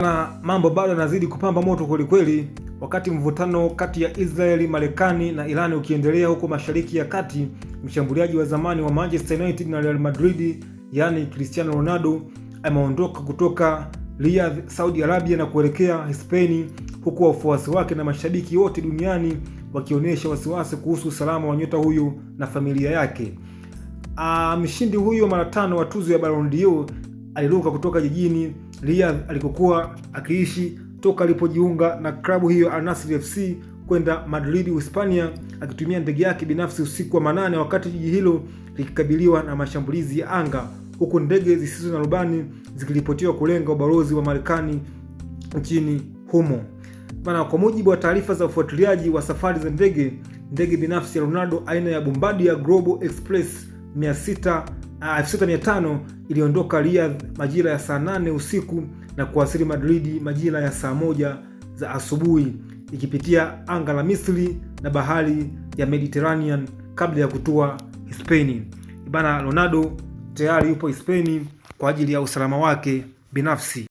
Na mambo bado yanazidi kupamba moto kwelikweli, wakati mvutano kati ya Israeli, Marekani na Iran ukiendelea huko Mashariki ya Kati. Mshambuliaji wa zamani wa Manchester United na Real Madrid, yani Cristiano Ronaldo, ameondoka kutoka Riyadh, Saudi Arabia na kuelekea Hispania, huku wafuasi wake na mashabiki wote duniani wakionyesha wasiwasi kuhusu usalama wa nyota huyu na familia yake. Mshindi huyo mara 5 wa tuzo ya Ballon d'Or aliruka kutoka jijini Riyadh alikokuwa akiishi toka alipojiunga na klabu hiyo Al Nassr FC kwenda Madrid, Hispania, akitumia ndege yake binafsi usiku wa manane, wakati jiji hilo likikabiliwa na mashambulizi ya anga, huku ndege zisizo na rubani zikiripotiwa kulenga ubalozi wa Marekani nchini humo. Kwa mujibu wa taarifa za ufuatiliaji wa safari za ndege binafsi ya Ronaldo aina ya Bombardier Global Express 6500 iliondoka Riyadh majira ya saa 8 usiku na kuwasili Madrid majira ya saa 1 za asubuhi, ikipitia anga la Misri na bahari ya Mediterranean kabla ya kutua Hispania. Ronaldo tayari yupo Hispania kwa ajili ya usalama wake binafsi.